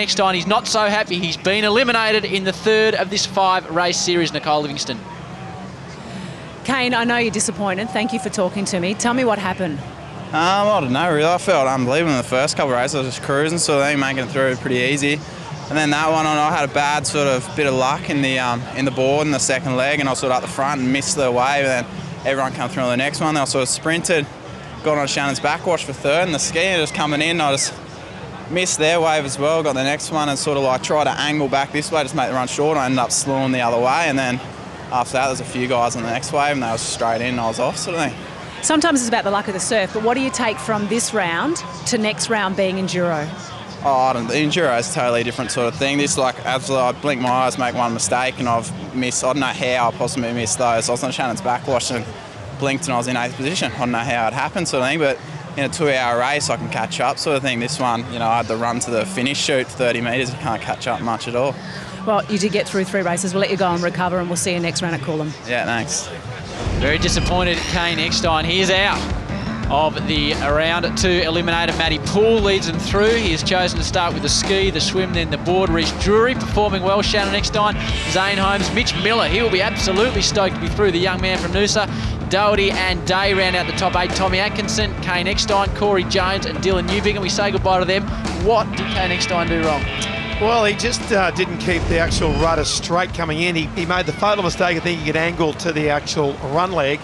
Eckstein, he's not so happy. He's been eliminated in the third of this 5-race series, Nicole Livingston. Kane, I know you're disappointed. Thank you for talking to me. Tell me what happened. I don't know, really. I felt unbelievable in the first couple of races. I was just cruising, sort of thing, making it through pretty easy. And then that one on, I had a bad sort of bit of luck in the board in the second leg, and I was sort of up the front and missed the wave. And then everyone come through on the next one. Then I sort of sprinted, got on Shannon's backwash for third, and the skier just coming in, I just missed their wave as well. Got the next one and sort of like tried to angle back this way, just make the run short. I ended up slewing the other way, and then after that, there's a few guys on the next wave, and they were straight in, and I was off, sort of thing. Sometimes it's about the luck of the surf, but what do you take from this round to next round being enduro? Oh, the enduro is a totally different sort of thing. This, like, absolutely, I blink my eyes, make one mistake, and I've missed, I don't know how I possibly missed those. I was on Shannon's backwash and blinked, and I was in 8th position. I don't know how it happened, sort of thing, but in a 2-hour race, I can catch up, sort of thing. This one, you know, I had to run to the finish chute, 30 metres, I can't catch up much at all. Well, you did get through 3 races. We'll let you go and recover, and we'll see you next round at Coolum. Yeah, thanks. Very disappointed, Kane Eckstein. He is out of the round 2 eliminator. Matty Poole leads them through. He has chosen to start with the ski, the swim, then the board. Rhys Drury performing well. Shannon Eckstein, Zane Holmes, Mitch Miller. He will be absolutely stoked to be through. The young man from Noosa. Doherty and Day round out the top 8. Tommy Atkinson, Kane Eckstein, Corey Jones and Dylan Newbig. And we say goodbye to them. What did Kane Eckstein do wrong? Well, he just didn't keep the actual rudder straight coming in. He made the fatal mistake of thinking he could angle to the actual run leg.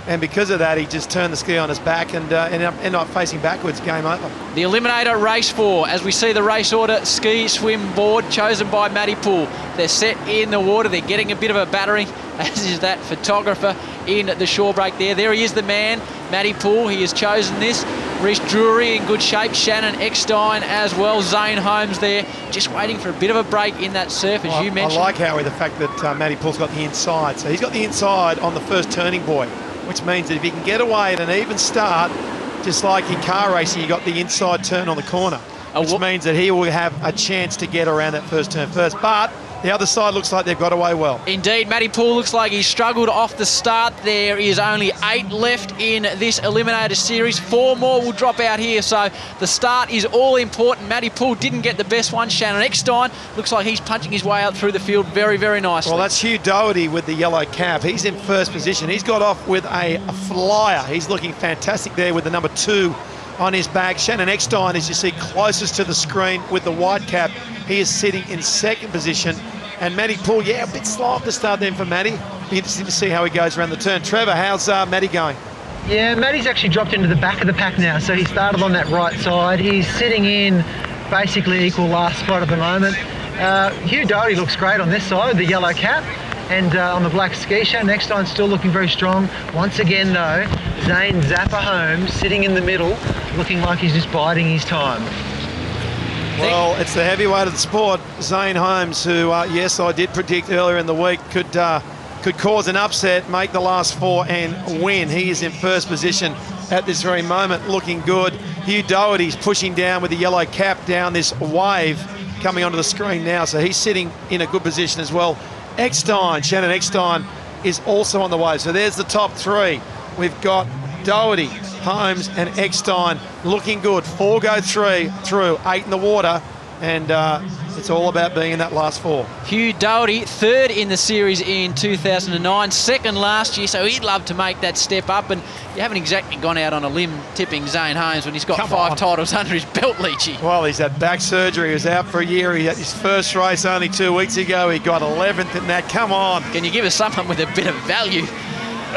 And because of that, he just turned the ski on his back and ended up facing backwards. Game over. The Eliminator Race 4, as we see the race order, ski, swim, board, chosen by Matty Poole. They're set in the water. They're getting a bit of a battering, as is that photographer in the shore break there. There he is, the man, Matty Poole. He has chosen this. Rhys Drury in good shape. Shannon Eckstein as well. Zane Holmes there, just waiting for a bit of a break in that surf, as you mentioned. I like, Howie, the fact that Matty Poole's got the inside. So he's got the inside on the first turning buoy, which means that if he can get away at an even start, just like in car racing, you got the inside turn on the corner, which means that he will have a chance to get around that first turn first. But the other side looks like they've got away well. Indeed, Matty Poole looks like he struggled off the start. There is only 8 left in this Eliminator Series. 4 more will drop out here, so the start is all important. Matty Poole didn't get the best one. Shannon Eckstein looks like he's punching his way out through the field very, very nicely. Well, that's Hugh Doherty with the yellow cap. He's in first position. He's got off with a flyer. He's looking fantastic there with the number 2 on his back. Shannon Eckstein, as you see closest to the screen with the white cap, he is sitting in second position. And Matty Poole, yeah, a bit slow off the start then for Matty. Be interesting to see how he goes around the turn. Trevor, how's Matty going? Yeah, Matty's actually dropped into the back of the pack now, so he started on that right side. He's sitting in basically equal last spot at the moment. Hugh Doherty looks great on this side, the yellow cap, and on the black ski. Shannon Eckstein still looking very strong. Once again, though, Zane Zappa Holmes sitting in the middle, looking like he's just biding his time. Well, it's the heavyweight of the sport, Zane Holmes, who, yes, I did predict earlier in the week, could cause an upset, make the last 4 and win. He is in first position at this very moment, looking good. Hugh Doherty's pushing down with the yellow cap down this wave coming onto the screen now, so he's sitting in a good position as well. Eckstein, Shannon Eckstein, is also on the wave. So there's the top 3. We've got Doherty, Holmes and Eckstein looking good. 4 go through, 8 in the water, and it's all about being in that last 4. Hugh Doherty, 3rd in the series in 2009, 2nd last year, so he'd love to make that step up, and you haven't exactly gone out on a limb tipping Zane Holmes when he's got 5 titles under his belt, Leachy. Well, he's had back surgery. He was out for a year. He had his first race only 2 weeks ago. He got 11th in that. Come on. Can you give us someone with a bit of value?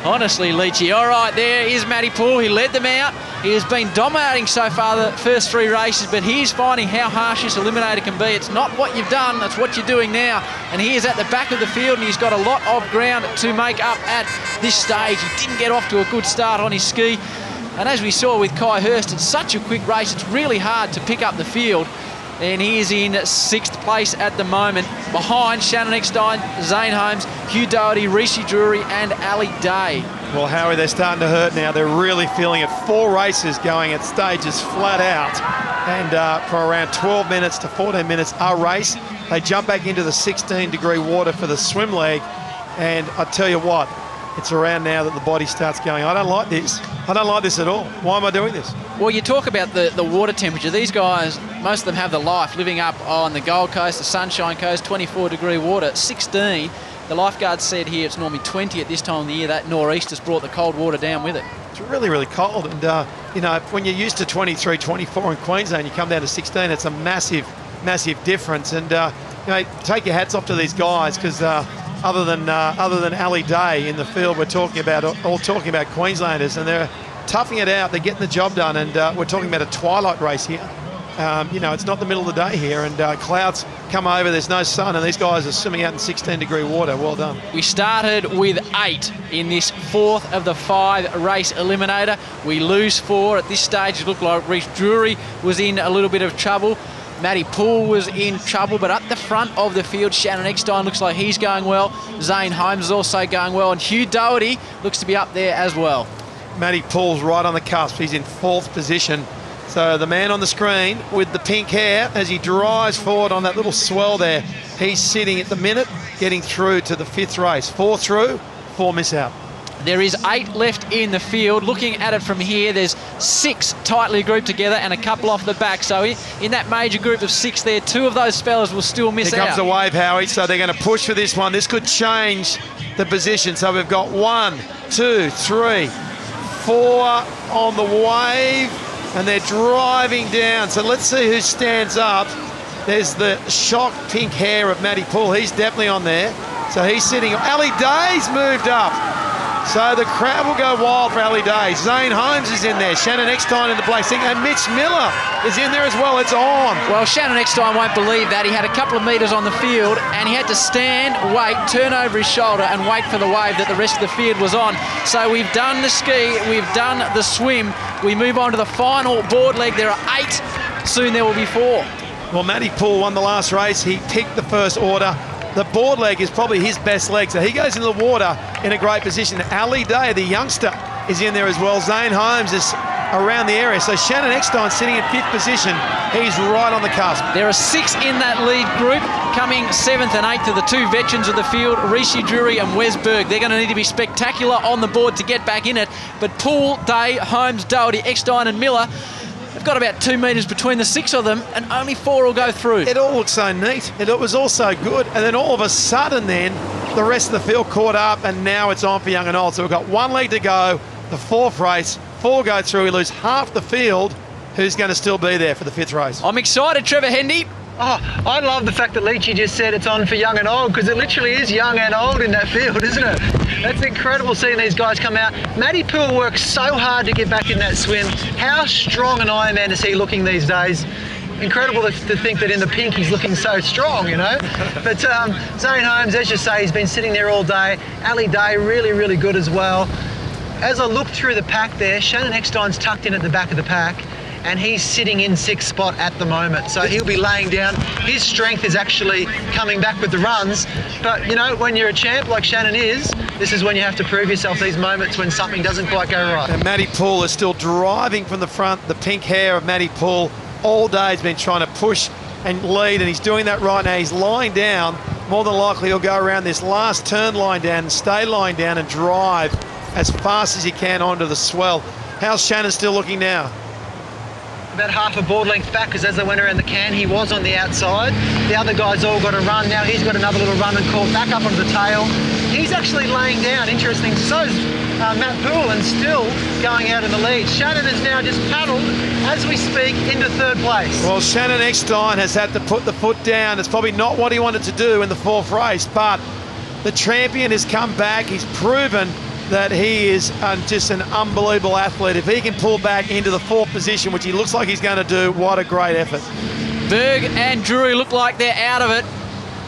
Honestly, Leachy. All right, there is Matty Poole. He led them out. He has been dominating so far the first 3 races, but he's finding how harsh this eliminator can be. It's not what you've done, that's what you're doing now. And he is at the back of the field, and he's got a lot of ground to make up at this stage. He didn't get off to a good start on his ski. And as we saw with Kai Hurst, it's such a quick race, it's really hard to pick up the field. And he is in 6th place at the moment, behind Shannon Eckstein, Zane Holmes, Hugh Doherty, Rhys Drury and Ali Day. Well, Howie, they're starting to hurt now. They're really feeling it. 4 races going at stages flat out. And for around 12 minutes to 14 minutes a race, they jump back into the 16-degree water for the swim leg. And I tell you what, it's around now that the body starts going, I don't like this. I don't like this at all. Why am I doing this? Well, you talk about the water temperature. These guys, most of them have the life living up on the Gold Coast, the Sunshine Coast, 24-degree water, 16. The lifeguards said here it's normally 20 at this time of the year. That nor'east has brought the cold water down with it. It's really, really cold. And, you know, when you're used to 23, 24 in Queensland, you come down to 16, it's a massive, massive difference. And, you know, take your hats off to these guys because other than Ali Day in the field, we're talking about Queenslanders, and they're toughing it out. They're getting the job done, and we're talking about a twilight race here. You know, it's not the middle of the day here, and clouds come over, there's no sun, and these guys are swimming out in 16-degree water. Well done. We started with 8 in this 4th of the 5 race eliminator. We lose 4. At this stage, it looked like Reece Drury was in a little bit of trouble. Matty Poole was in trouble, but at the front of the field, Shannon Eckstein looks like he's going well. Zane Holmes is also going well, and Hugh Doherty looks to be up there as well. Matty Poole's right on the cusp. He's in 4th position. So the man on the screen with the pink hair, as he drives forward on that little swell there, he's sitting at the minute, getting through to the 5th race. 4 through, 4 miss out. There is 8 left in the field. Looking at it from here, there's 6 tightly grouped together and a couple off the back. So in that major group of 6 there, 2 of those fellas will still miss out. Here comes the wave, Howie, so they're going to push for this one. This could change the position. So we've got 1, 2, 3, 4 on the wave, and they're driving down. So let's see who stands up. There's the shocked pink hair of Matty Poole. He's definitely on there. So he's sitting. Ali Day's moved up. So the crowd will go wild for Ali Day. Zane Holmes is in there. Shannon Eckstein in the black thing. And Mitch Miller is in there as well. It's on. Well, Shannon Eckstein won't believe that. He had a couple of metres on the field and he had to stand, wait, turn over his shoulder and wait for the wave that the rest of the field was on. So we've done the ski, we've done the swim. We move on to the final board leg. There are 8. Soon there will be 4. Well, Matty Poole won the last race. He picked the first order. The board leg is probably his best leg, so he goes into the water in a great position. Ali Day, the youngster, is in there as well. Zane Holmes is around the area. So Shannon Eckstein sitting in 5th position. He's right on the cusp. There are 6 in that lead group. Coming 7th and 8th are the 2 veterans of the field, Reece Drury and Wes Berg. They're going to need to be spectacular on the board to get back in it. But Poole, Day, Holmes, Doherty, Eckstein and Miller, they've got about 2 metres between the 6 of them, and only 4 will go through. It all looks so neat. It was all so good. And then all of a sudden then, the rest of the field caught up, and now it's on for young and old. So we've got 1 leg to go, the 4th race. 4 go through. We lose half the field. Who's going to still be there for the 5th race? I'm excited, Trevor Hendy. Oh, I love the fact that Leachy just said it's on for young and old, because it literally is young and old in that field, isn't it? That's incredible seeing these guys come out. Matty Poole works so hard to get back in that swim. How strong an Ironman is he looking these days? Incredible to think that in the pink he's looking so strong, you know. But Zane Holmes, as you say, he's been sitting there all day. Ali Day, really, really good as well. As I look through the pack there, Shannon Eckstein's tucked in at the back of the pack, and he's sitting in 6th spot at the moment. So he'll be laying down. His strength is actually coming back with the runs. But, you know, when you're a champ like Shannon is, this is when you have to prove yourself, these moments when something doesn't quite go right. And Matty Poole is still driving from the front. The pink hair of Matty Poole all day has been trying to push and lead, and he's doing that right now. He's lying down. More than likely he'll go around this last turn lying down and stay lying down and drive as fast as he can onto the swell. How's Shannon still looking now? About half a board length back, because as they went around the can, he was on the outside. The other guys all got a run. Now he's got another little run and caught back up onto the tail. He's actually laying down, interesting. So's Matt Poole, and still going out in the lead. Shannon has now just paddled, as we speak, into 3rd place. Well, Shannon Eckstein has had to put the foot down. It's probably not what he wanted to do in the 4th race, but the champion has come back. He's proven that he is just an unbelievable athlete. If he can pull back into the 4th position, which he looks like he's going to do, what a great effort. Berg and Drury look like they're out of it.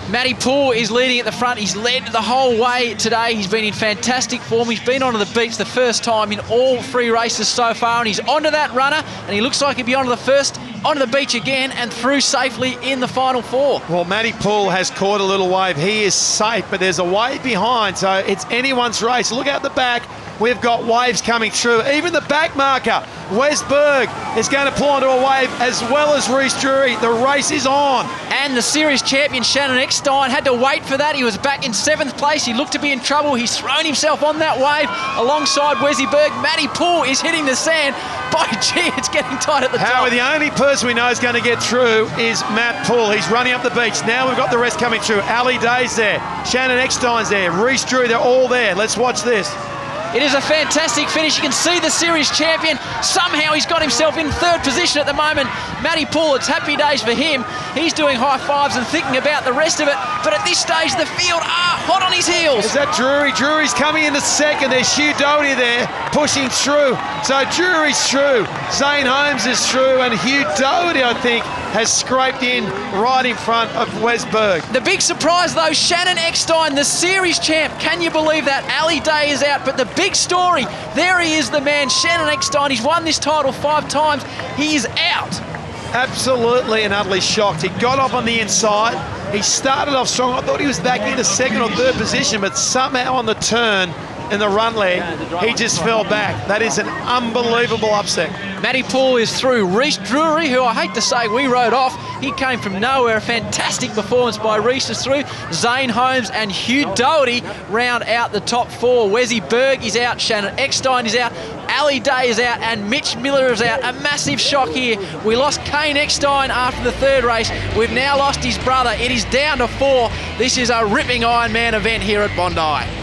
Matty Poole is leading at the front. He's led the whole way today. He's been in fantastic form. He's been onto the beach the first time in all 3 races so far, and he's onto that runner, and he looks like he'll be onto the beach again and through safely in the final 4. Well, Matty Poole has caught a little wave. He is safe, but there's a wave behind, so it's anyone's race. Look out the back. we've got waves coming through. Even the back marker, Wes Berg, is going to pull onto a wave, as well as Reece Drury. The race is on. And the series champion, Shannon Eckstein, had to wait for that. He was back in 7th place. He looked to be in trouble. He's thrown himself on that wave alongside Wesy Berg. Matty Poole is hitting the sand. By gee, it's getting tight at the top. However, the only person we know is going to get through is Matt Poole. He's running up the beach. Now we've got the rest coming through. Ali Day's there. Shannon Eckstein's there. Reece Drury, they're all there. Let's watch this. It is a fantastic finish. You can see the series champion. Somehow he's got himself in 3rd position at the moment. Matty Poole, it's happy days for him. He's doing high fives and thinking about the rest of it. But at this stage, the field are hot on his heels. Is that Drury? Drury's coming into 2nd. There's Hugh Doherty there pushing through. So Drury's through. Zane Holmes is through. And Hugh Doherty, I think, has scraped in right in front of Wes Berg. The big surprise, though, Shannon Eckstein, the series champ. Can you believe that? Ali Day is out, but the big story, there he is, the man, Shannon Eckstein. He's won this title 5 times. He is out. Absolutely and utterly shocked. He got off on the inside. He started off strong. I thought he was back into 2nd or 3rd position, but somehow on the turn in the run leg, he just fell back. That is an unbelievable upset. Matty Poole is through. Reece Drury, who I hate to say we wrote off, he came from nowhere. A fantastic performance by Reece is through. Zane Holmes and Hugh Doherty round out the top 4. Wesy Berg is out. Shannon Eckstein is out. Ali Day is out. And Mitch Miller is out. A massive shock here. We lost Kane Eckstein after the 3rd race. We've now lost his brother. It is down to 4. This is a ripping Ironman event here at Bondi.